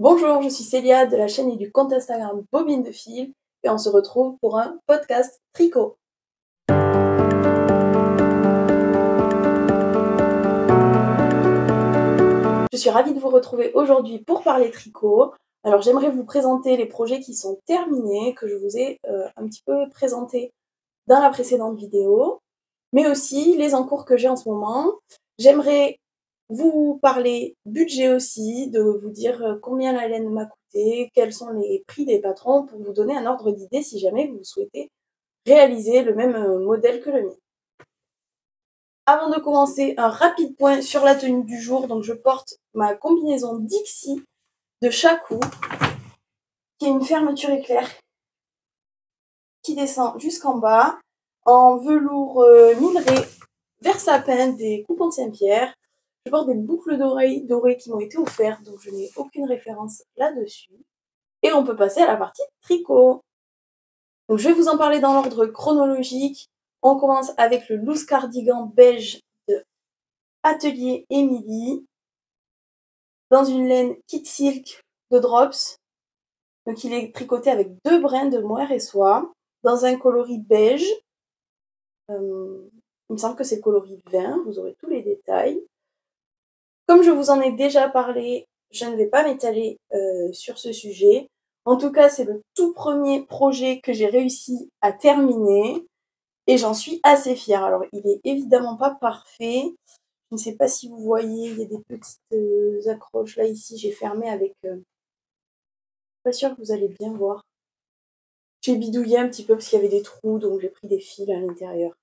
Bonjour, je suis Célia de la chaîne et du compte Instagram Bobine de Fil et on se retrouve pour un podcast tricot. Je suis ravie de vous retrouver aujourd'hui pour parler tricot. Alors j'aimerais vous présenter les projets qui sont terminés, que je vous ai un petit peu présentés dans la précédente vidéo, mais aussi les en cours que j'ai en ce moment. J'aimerais vous parler budget aussi, de vous dire combien la laine m'a coûté, quels sont les prix des patrons pour vous donner un ordre d'idée si jamais vous souhaitez réaliser le même modèle que le mien. Avant de commencer, un rapide point sur la tenue du jour. Donc je porte ma combinaison Dixie de Chacou, qui est une fermeture éclair qui descend jusqu'en bas, en velours minerai vert sapin des Coupons de Saint-Pierre. Je porte des boucles d'oreilles dorées qui m'ont été offertes, donc je n'ai aucune référence là-dessus. Et on peut passer à la partie tricot. Donc je vais vous en parler dans l'ordre chronologique. On commence avec le loose cardigan beige de Atelier Émilie, dans une laine Kit Silk de Drops. Donc il est tricoté avec 2 brins de mohair et soie, dans un coloris beige. Il me semble que c'est le coloris 20, vous aurez tous les détails. Comme je vous en ai déjà parlé, je ne vais pas m'étaler sur ce sujet. En tout cas, c'est le tout premier projet que j'ai réussi à terminer et j'en suis assez fière. Alors, il est évidemment pas parfait. Je ne sais pas si vous voyez, il y a des petites accroches là, ici. J'ai fermé avec... Pas sûr que vous allez bien voir. J'ai bidouillé un petit peu parce qu'il y avait des trous, donc j'ai pris des fils à l'intérieur.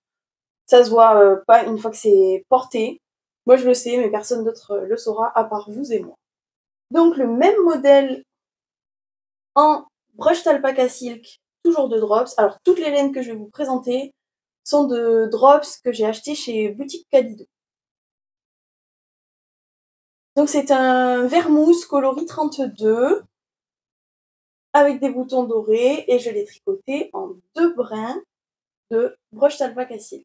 Ça se voit pas une fois que c'est porté. Moi, je le sais, mais personne d'autre le saura à part vous et moi. Donc, le même modèle en brushed alpaca silk, toujours de Drops. Alors, toutes les laines que je vais vous présenter sont de Drops que j'ai acheté chez Boutique Calido. Donc, c'est un vermouth coloris 32 avec des boutons dorés et je l'ai tricoté en 2 brins de brushed alpaca silk.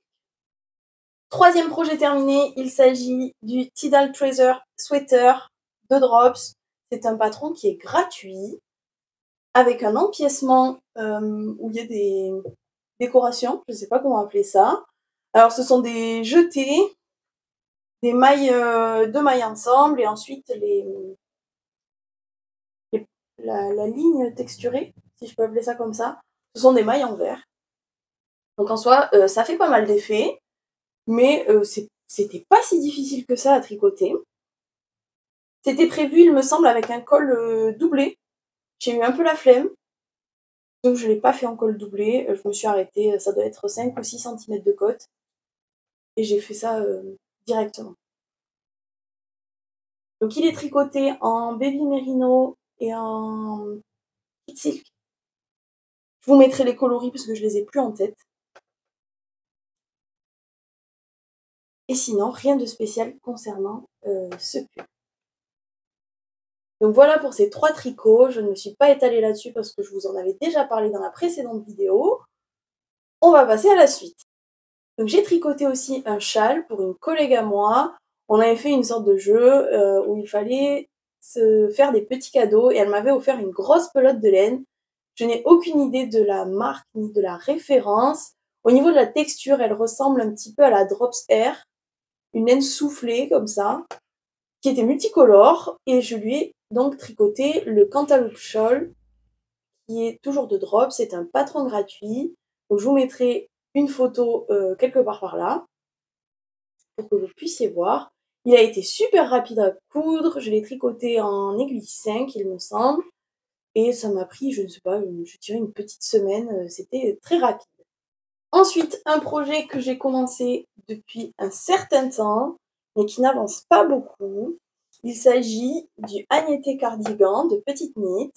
Troisième projet terminé, il s'agit du Tidal Treasure Sweater de Drops. C'est un patron qui est gratuit, avec un empiècement où il y a des décorations, je ne sais pas comment appeler ça. Alors ce sont des jetés, des mailles, 2 mailles ensemble, et ensuite la ligne texturée, si je peux appeler ça comme ça, ce sont des mailles en verre. Donc en soi, ça fait pas mal d'effets, mais c'était pas si difficile que ça à tricoter. C'était prévu, il me semble, avec un col doublé. J'ai eu un peu la flemme, donc je ne l'ai pas fait en col doublé. Je me suis arrêtée, ça doit être 5 ou 6 cm de côte. Et j'ai fait ça directement. Donc il est tricoté en baby merino et en kit silk. Je vous mettrai les coloris parce que je les ai plus en tête. Et sinon, rien de spécial concernant ce pull. Donc voilà pour ces 3 tricots. Je ne me suis pas étalée là-dessus parce que je vous en avais déjà parlé dans la précédente vidéo. On va passer à la suite. Donc j'ai tricoté aussi un châle pour une collègue à moi. On avait fait une sorte de jeu où il fallait se faire des petits cadeaux et elle m'avait offert une grosse pelote de laine. Je n'ai aucune idée de la marque ni de la référence. Au niveau de la texture, elle ressemble un petit peu à la Drops Air, une laine soufflée comme ça, qui était multicolore, et je lui ai donc tricoté le Cantaloupe Shawl, qui est toujours de Drops. C'est un patron gratuit, donc je vous mettrai une photo quelque part par là, pour que vous puissiez voir. Il a été super rapide à coudre, je l'ai tricoté en aiguille 5, il me semble, et ça m'a pris, je ne sais pas, je dirais une petite semaine, c'était très rapide. Ensuite, un projet que j'ai commencé depuis un certain temps, mais qui n'avance pas beaucoup. Il s'agit du Agnetté Cardigan de Petite Knit,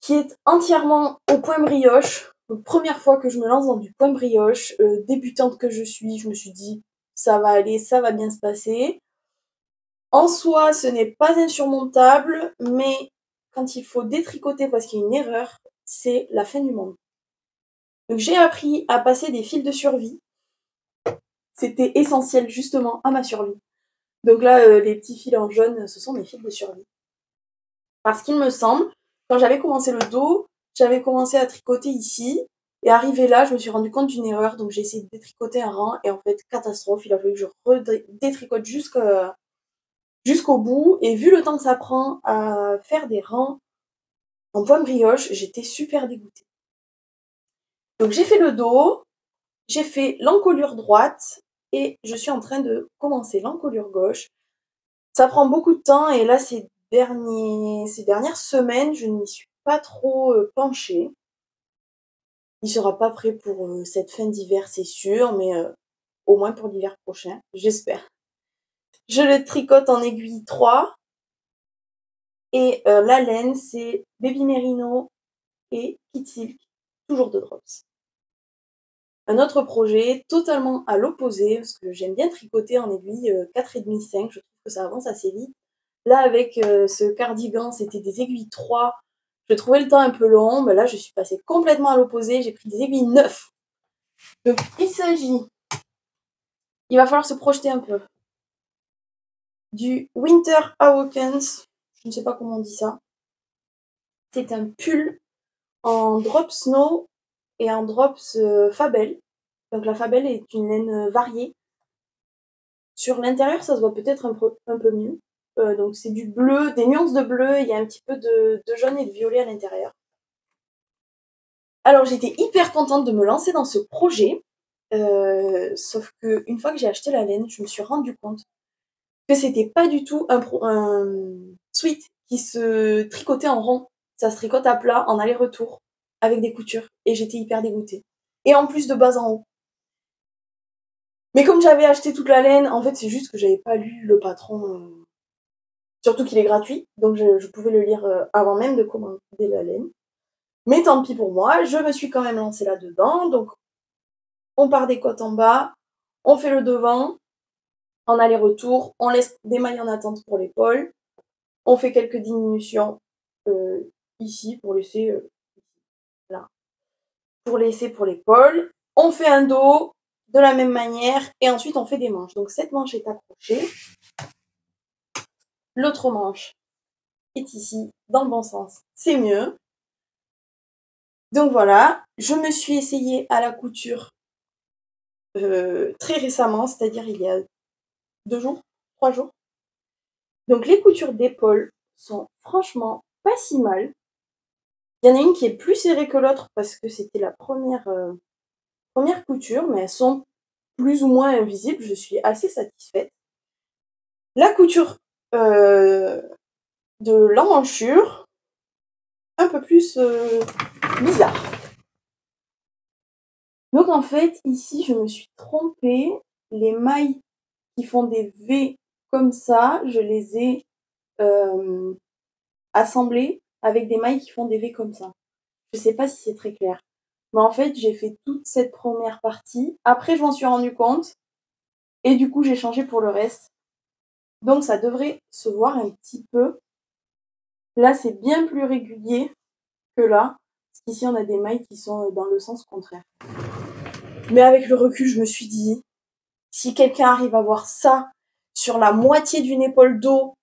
qui est entièrement au point brioche. Donc, première fois que je me lance dans du point brioche, débutante que je suis, je me suis dit ça va aller, ça va bien se passer. En soi, ce n'est pas insurmontable, mais quand il faut détricoter parce qu'il y a une erreur, c'est la fin du monde. Donc j'ai appris à passer des fils de survie. C'était essentiel justement à ma survie. Donc là, les petits fils en jaune, ce sont mes fils de survie. Parce qu'il me semble, quand j'avais commencé le dos, j'avais commencé à tricoter ici. Et arrivé là, je me suis rendu compte d'une erreur. Donc j'ai essayé de détricoter un rang. Et en fait, catastrophe. Il a fallu que je redétricote jusqu'au bout. Et vu le temps que ça prend à faire des rangs en point brioche, j'étais super dégoûtée. Donc j'ai fait le dos. J'ai fait l'encolure droite. Et je suis en train de commencer l'encolure gauche. Ça prend beaucoup de temps. Et là, ces dernières semaines, je ne m'y suis pas trop penchée. Il sera pas prêt pour cette fin d'hiver, c'est sûr, mais au moins pour l'hiver prochain, j'espère. Je le tricote en aiguille 3 et la laine, c'est Baby Merino et Kid Silk, toujours de Drops. Un autre projet totalement à l'opposé, parce que j'aime bien tricoter en aiguille 4,5, je trouve que ça avance assez vite. Là, avec ce cardigan, c'était des aiguilles 3. Je trouvais le temps un peu long, mais là, je suis passée complètement à l'opposé. J'ai pris des aiguilles 9. Donc, il va falloir se projeter un peu. Du Winter Awakens, je ne sais pas comment on dit ça. C'est un pull en drop snow et en drops Fabel. Donc la Fabel est une laine variée. Sur l'intérieur, ça se voit peut-être un peu mieux. Donc c'est du bleu, des nuances de bleu, il y a un petit peu de jaune et de violet à l'intérieur. Alors j'étais hyper contente de me lancer dans ce projet, sauf qu'une fois que j'ai acheté la laine, je me suis rendu compte que c'était pas du tout un sweat qui se tricotait en rond. Ça se tricote à plat, en aller-retour, avec des coutures. Et j'étais hyper dégoûtée. Et en plus de bas en haut. Mais comme j'avais acheté toute la laine, en fait, c'est juste que j'avais pas lu le patron. Surtout qu'il est gratuit, donc je pouvais le lire avant même de commander la laine. Mais tant pis pour moi, je me suis quand même lancée là-dedans. Donc, on part des côtes en bas, on fait le devant, en aller-retour, on laisse des mailles en attente pour l'épaule, on fait quelques diminutions ici pour laisser là, pour laisser pour l'épaule. On fait un dos de la même manière et ensuite on fait des manches. Donc cette manche est accrochée, l'autre manche est ici dans le bon sens, c'est mieux. Donc voilà, je me suis essayée à la couture très récemment, c'est-à-dire il y a 2 jours, 3 jours. Donc les coutures d'épaule sont franchement pas si mal. Il y en a une qui est plus serrée que l'autre parce que c'était la première couture, mais elles sont plus ou moins invisibles. Je suis assez satisfaite. La couture de l'emmanchure, un peu plus bizarre. Donc en fait, ici, je me suis trompée. Les mailles qui font des V comme ça, je les ai assemblées avec des mailles qui font des V comme ça. Je sais pas si c'est très clair. Mais en fait, j'ai fait toute cette première partie. Après, je m'en suis rendu compte. Et du coup, j'ai changé pour le reste. Donc, ça devrait se voir un petit peu. Là, c'est bien plus régulier que là. Parce qu'ici, on a des mailles qui sont dans le sens contraire. Mais avec le recul, je me suis dit, si quelqu'un arrive à voir ça sur la moitié d'une épaule d'eau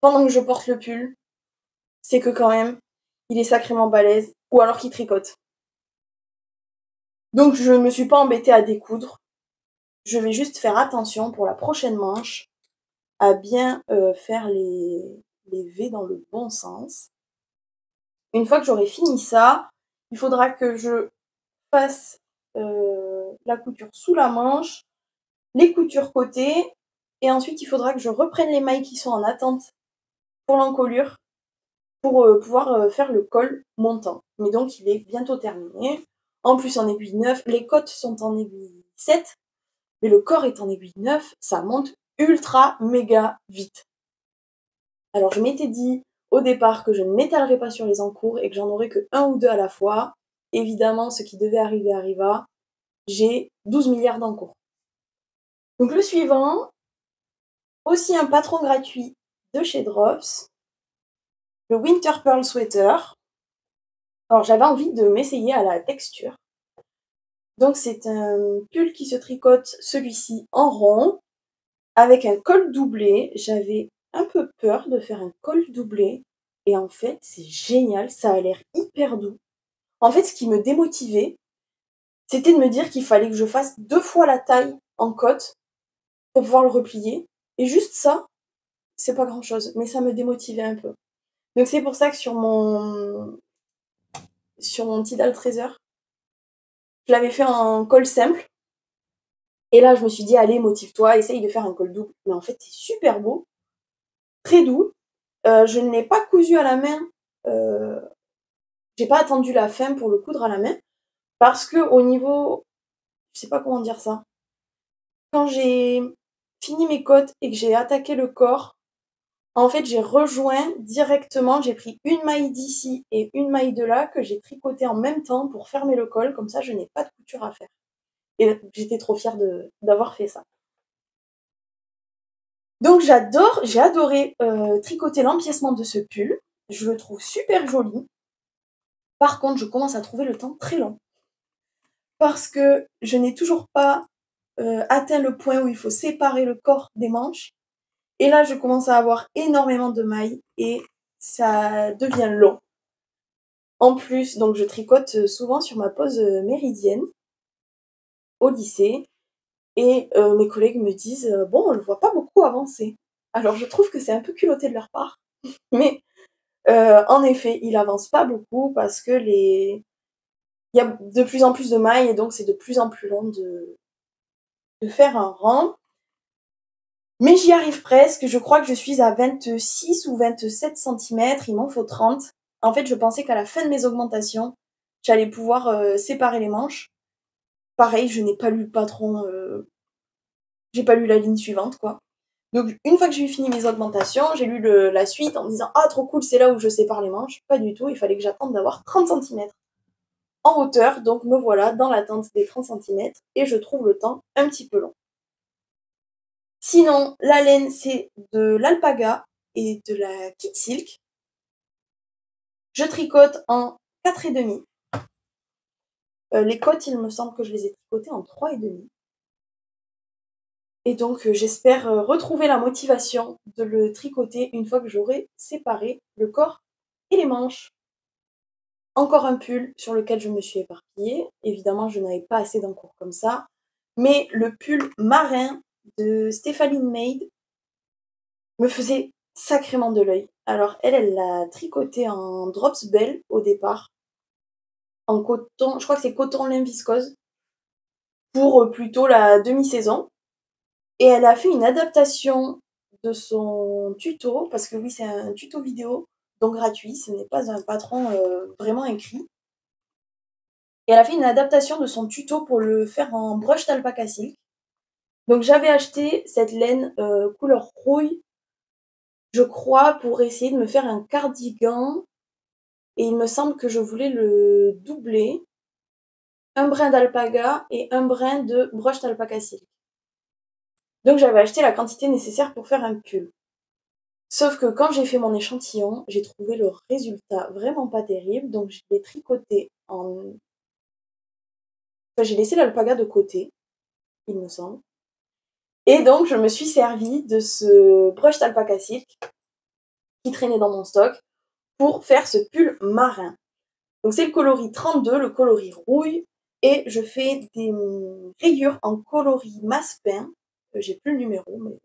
pendant que je porte le pull, c'est que quand même, il est sacrément balèze. Ou alors qu'il tricote. Donc, je ne me suis pas embêtée à découdre. Je vais juste faire attention pour la prochaine manche à bien faire les V dans le bon sens. Une fois que j'aurai fini ça, il faudra que je fasse la couture sous la manche, les coutures côté, et ensuite il faudra que je reprenne les mailles qui sont en attente pour l'encolure pour pouvoir faire le col montant. Mais donc il est bientôt terminé. En plus en aiguille 9, les côtes sont en aiguille 7, mais le corps est en aiguille 9, ça monte ultra méga vite. Alors je m'étais dit au départ que je ne m'étalerais pas sur les encours et que j'en aurais que 1 ou 2 à la fois. Évidemment, ce qui devait arriver arriva. J'ai 12 milliards d'encours. Donc le suivant, aussi un patron gratuit de chez Drops, le Winter Pearl Sweater. Alors j'avais envie de m'essayer à la texture. Donc c'est un pull qui se tricote, celui-ci en rond, avec un col doublé. J'avais un peu peur de faire un col doublé. et en fait, c'est génial, ça a l'air hyper doux. En fait, ce qui me démotivait, c'était de me dire qu'il fallait que je fasse 2 fois la taille en côte pour pouvoir le replier et juste ça, c'est pas grand-chose, mais ça me démotivait un peu. Donc c'est pour ça que sur mon Tidal Trésor, je l'avais fait en col simple et là, je me suis dit: «Allez, motive-toi, essaye de faire un col double». Mais en fait, c'est super beau, très doux. Je ne l'ai pas cousu à la main, heu, j'ai pas attendu la fin pour le coudre à la main parce qu'au niveau je sais pas comment dire ça. Quand j'ai fini mes côtes et que j'ai attaqué le corps, en fait, j'ai rejoint directement, j'ai pris une maille d'ici et une maille de là que j'ai tricoté en même temps pour fermer le col, comme ça je n'ai pas de couture à faire. Et j'étais trop fière d'avoir fait ça. Donc j'ai adoré tricoter l'empiècement de ce pull. Je le trouve super joli. Par contre, je commence à trouver le temps très long. Parce que je n'ai toujours pas atteint le point où il faut séparer le corps des manches. Et là, je commence à avoir énormément de mailles et ça devient long. En plus, donc je tricote souvent sur ma pause méridienne au lycée et mes collègues me disent bon, on le voit pas beaucoup avancer. Alors je trouve que c'est un peu culotté de leur part, mais en effet, il avance pas beaucoup parce que il y a de plus en plus de mailles et donc c'est de plus en plus long de faire un rang. Mais j'y arrive presque, je crois que je suis à 26 ou 27 centimètres, il m'en faut 30. En fait, je pensais qu'à la fin de mes augmentations, j'allais pouvoir séparer les manches. Pareil, je n'ai pas lu le patron, j'ai pas lu la ligne suivante, quoi. Donc une fois que j'ai eu fini mes augmentations, j'ai lu la suite en me disant «Ah trop cool, c'est là où je sépare les manches». Pas du tout, il fallait que j'attende d'avoir 30 centimètres en hauteur, donc me voilà dans l'attente des 30 centimètres et je trouve le temps un petit peu long. Sinon, la laine, c'est de l'alpaga et de la kit silk. Je tricote en 4,5. Les côtes, il me semble que je les ai tricotées en 3,5. Et donc, j'espère retrouver la motivation de le tricoter une fois que j'aurai séparé le corps et les manches. Encore un pull sur lequel je me suis éparpillée. Évidemment, je n'avais pas assez d'encours comme ça. Mais le pull marin de Stéphanie Maid me faisait sacrément de l'œil. Alors elle l'a tricoté en drops bell au départ, en coton, je crois que c'est coton lin viscose, pour plutôt la demi-saison. Et elle a fait une adaptation de son tuto, parce que oui, c'est un tuto vidéo, donc gratuit, ce n'est pas un patron vraiment écrit. Et elle a fait une adaptation de son tuto pour le faire en brush d'alpaca silk. Donc j'avais acheté cette laine couleur rouille, je crois, pour essayer de me faire un cardigan. Et il me semble que je voulais le doubler. Un brin d'alpaga et un brin de brush d'alpaca silk. Donc j'avais acheté la quantité nécessaire pour faire un pull. Sauf que quand j'ai fait mon échantillon, j'ai trouvé le résultat vraiment pas terrible. Donc je l'ai tricoté en... Enfin, j'ai laissé l'alpaga de côté, il me semble. Et donc je me suis servie de ce brush d'alpaca silk qui traînait dans mon stock pour faire ce pull marin. Donc c'est le coloris 32, le coloris rouille, et je fais des rayures en coloris massepain. J'ai plus le numéro, mais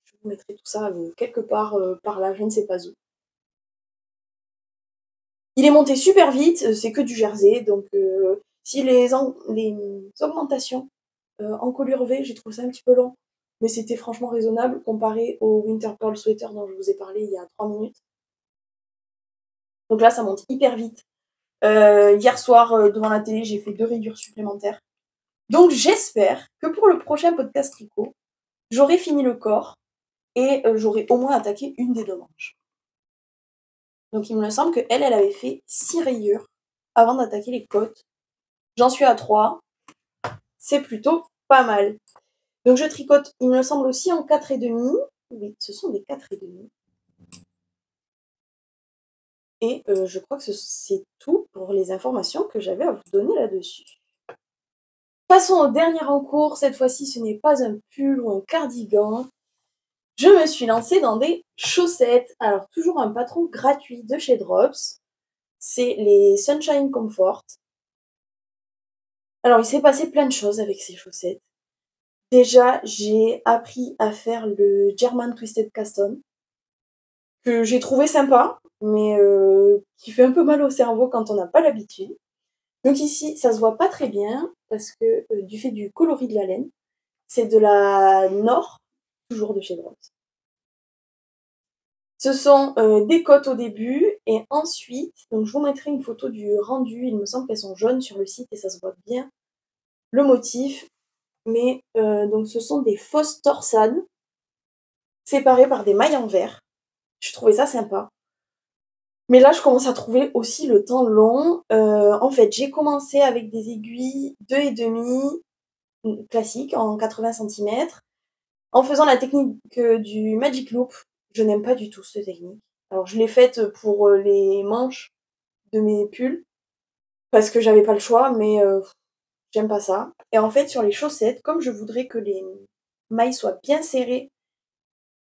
je vous mettrai tout ça quelque part par là, je ne sais pas où. Il est monté super vite, c'est que du jersey, donc si les augmentations en colure V, j'ai trouvé ça un petit peu long, mais c'était franchement raisonnable comparé au Winter Pearl Sweater dont je vous ai parlé il y a 3 minutes. Donc là, ça monte hyper vite. Hier soir, devant la télé, j'ai fait 2 rayures supplémentaires. Donc j'espère que pour le prochain podcast tricot, j'aurai fini le corps et j'aurai au moins attaqué une des 2 manches. Donc il me semble qu'elle avait fait 6 rayures avant d'attaquer les côtes. J'en suis à 3. C'est plutôt pas mal. Donc je tricote, il me semble aussi en 4,5. Oui, ce sont des 4,5. Et je crois que c'est tout pour les informations que j'avais à vous donner là-dessus. Passons au dernier en cours. Cette fois-ci, ce n'est pas un pull ou un cardigan. je me suis lancée dans des chaussettes. Alors, toujours un patron gratuit de chez Drops. C'est les Sunshine Comfort. Alors, il s'est passé plein de choses avec ces chaussettes. Déjà, j'ai appris à faire le German Twisted Cast-On, que j'ai trouvé sympa, mais qui fait un peu mal au cerveau quand on n'a pas l'habitude. Donc ici, ça se voit pas très bien, parce que du fait du coloris de la laine, c'est de la Nord, toujours de chez Drops. Ce sont des côtes au début, et ensuite, donc je vous mettrai une photo du rendu, il me semble qu'elles sont jaunes sur le site, et ça se voit bien le motif. Mais donc ce sont des fausses torsades, séparées par des mailles en verre. Je trouvais ça sympa. Mais là, je commence à trouver aussi le temps long. En fait, j'ai commencé avec des aiguilles 2,5 classiques en 80 cm, en faisant la technique du Magic Loop. Je n'aime pas du tout cette technique. Alors, je l'ai faite pour les manches de mes pulls, parce que j'avais pas le choix, mais j'aime pas ça. Et en fait, sur les chaussettes, comme je voudrais que les mailles soient bien serrées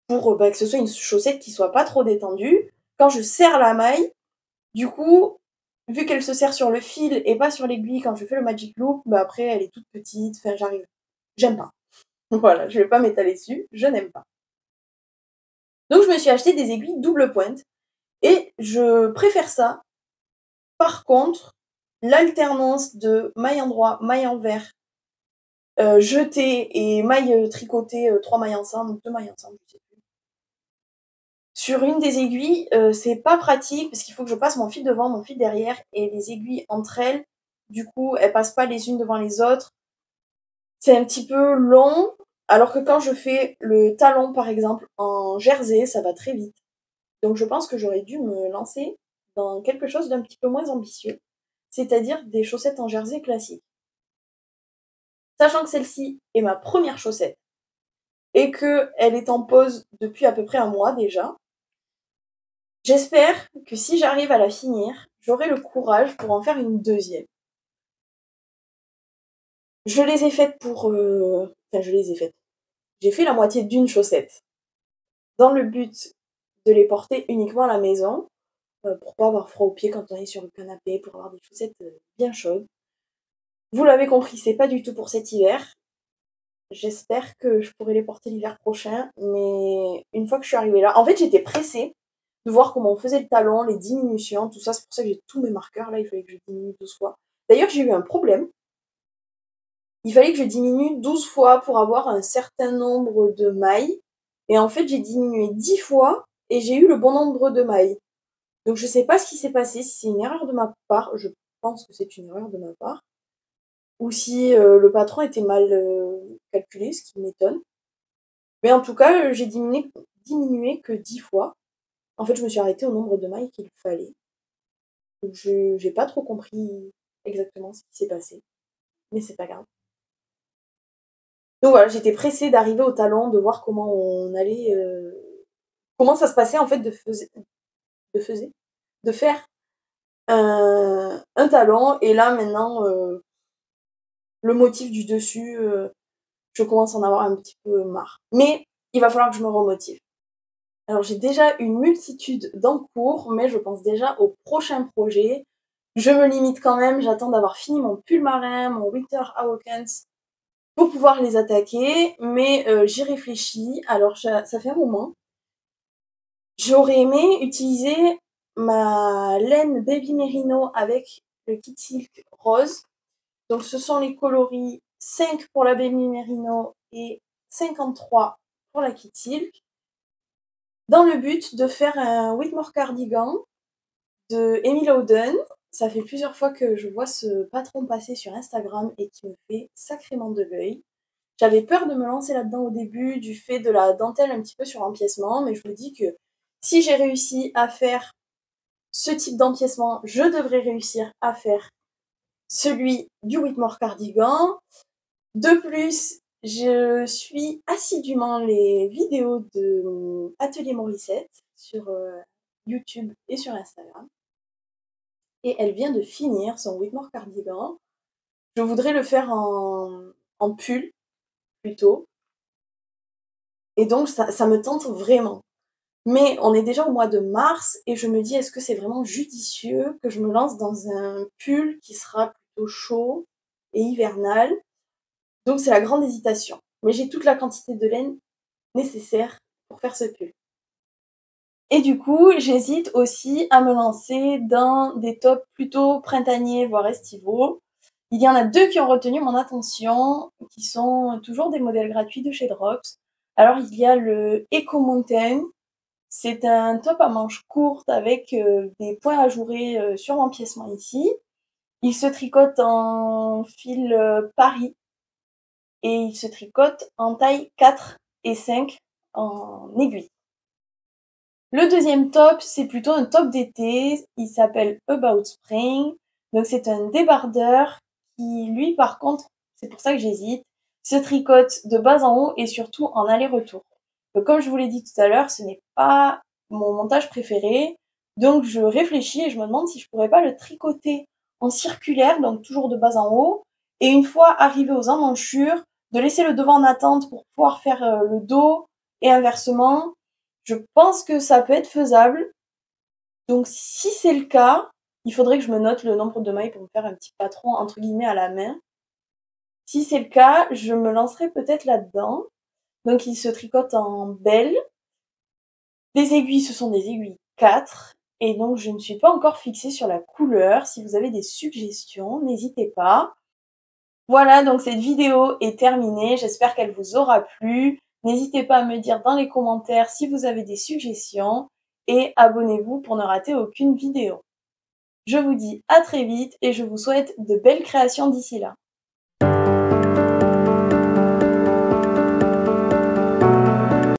pour que ce soit une chaussette qui soit pas trop détendue, quand je serre la maille, du coup, vu qu'elle se serre sur le fil et pas sur l'aiguille quand je fais le Magic Loop, bah après elle est toute petite, enfin j'arrive. J'aime pas. Voilà, je vais pas m'étaler dessus, je n'aime pas. Donc je me suis acheté des aiguilles double pointe et je préfère ça. Par contre, l'alternance de maille endroit, maille envers, jetée et maille tricotée, 3 mailles ensemble, 2 mailles ensemble, je sais plus. Sur une des aiguilles, c'est pas pratique parce qu'il faut que je passe mon fil devant, mon fil derrière, et les aiguilles entre elles, du coup, elles passent pas les unes devant les autres. C'est un petit peu long, alors que quand je fais le talon, par exemple, en jersey, ça va très vite. Donc je pense que j'aurais dû me lancer dans quelque chose d'un petit peu moins ambitieux, c'est-à-dire des chaussettes en jersey classiques. Sachant que celle-ci est ma première chaussette et qu'elle est en pause depuis à peu près un mois déjà, j'espère que si j'arrive à la finir, j'aurai le courage pour en faire une deuxième. Je les ai faites pour... Enfin, je les ai faites. J'ai fait la moitié d'une chaussette, dans le but de les porter uniquement à la maison, pour pas avoir froid aux pieds quand on est sur le canapé, pour avoir des chaussettes bien chaudes. Vous l'avez compris, c'est pas du tout pour cet hiver. J'espère que je pourrai les porter l'hiver prochain, mais une fois que je suis arrivée là... En fait, j'étais pressée de voir comment on faisait le talon, les diminutions, tout ça. C'est pour ça que j'ai tous mes marqueurs. Là, il fallait que je diminue 12 fois. D'ailleurs, j'ai eu un problème. Il fallait que je diminue 12 fois pour avoir un certain nombre de mailles. Et en fait, j'ai diminué 10 fois et j'ai eu le bon nombre de mailles. Donc, je sais pas ce qui s'est passé, si c'est une erreur de ma part. Je pense que c'est une erreur de ma part. Ou si le patron était mal calculé, ce qui m'étonne. Mais en tout cas, j'ai diminué que 10 fois. En fait, je me suis arrêtée au nombre de mailles qu'il fallait. Donc, je j'ai pas trop compris exactement ce qui s'est passé. Mais c'est pas grave. Donc voilà, j'étais pressée d'arriver au talon, de voir comment on allait, comment ça se passait en fait de faire un talon. Et là maintenant, le motif du dessus, je commence à en avoir un petit peu marre. Mais il va falloir que je me remotive. Alors j'ai déjà une multitude d'encours, mais je pense déjà au prochain projet. Je me limite quand même, j'attends d'avoir fini mon pull marin, mon Winter Awakens, pour pouvoir les attaquer, mais j'y réfléchis. Alors ça fait un moment. J'aurais aimé utiliser ma laine Baby Merino avec le kit silk rose. Donc ce sont les coloris 5 pour la Baby Merino et 53 pour la kit silk, dans le but de faire un Whitmore cardigan de Emily Howden. Ça fait plusieurs fois que je vois ce patron passer sur Instagram et qui me fait sacrément de l'œil. J'avais peur de me lancer là-dedans au début du fait de la dentelle un petit peu sur l'empiècement, mais je me dis que si j'ai réussi à faire ce type d'empiècement, je devrais réussir à faire celui du Whitmore cardigan. De plus, je suis assidûment les vidéos de Atelier Morissette sur YouTube et sur Instagram. Et elle vient de finir son Whitmore cardigan. Je voudrais le faire en pull plutôt. Et donc ça me tente vraiment. Mais on est déjà au mois de mars et je me dis: «Est-ce que c'est vraiment judicieux que je me lance dans un pull qui sera plutôt chaud et hivernal?» Donc c'est la grande hésitation. Mais j'ai toute la quantité de laine nécessaire pour faire ce pull. Et du coup, j'hésite aussi à me lancer dans des tops plutôt printaniers, voire estivaux. Il y en a 2 qui ont retenu mon attention, qui sont toujours des modèles gratuits de chez Drops. Alors il y a le Eco Mountain. C'est un top à manches courtes avec des points ajourés sur l'empiècement ici. Il se tricote en fil Paris et il se tricote en taille 4 et 5 en aiguille. Le deuxième top, c'est plutôt un top d'été. Il s'appelle About Spring. Donc c'est un débardeur qui, lui, par contre, c'est pour ça que j'hésite, se tricote de bas en haut et surtout en aller-retour. Donc comme je vous l'ai dit tout à l'heure, ce n'est pas mon montage préféré. Donc je réfléchis et je me demande si je pourrais pas le tricoter en circulaire, donc toujours de bas en haut. Et une fois arrivé aux emmanchures, de laisser le devant en attente pour pouvoir faire le dos et inversement. Je pense que ça peut être faisable. Donc si c'est le cas, il faudrait que je me note le nombre de mailles pour me faire un petit patron entre guillemets à la main. Si c'est le cas, je me lancerai peut-être là-dedans. Donc il se tricote en belle. Les aiguilles, ce sont des aiguilles 4. Et donc je ne suis pas encore fixée sur la couleur. Si vous avez des suggestions, n'hésitez pas. Voilà, donc cette vidéo est terminée. J'espère qu'elle vous aura plu. N'hésitez pas à me dire dans les commentaires si vous avez des suggestions et abonnez-vous pour ne rater aucune vidéo. Je vous dis à très vite et je vous souhaite de belles créations d'ici là.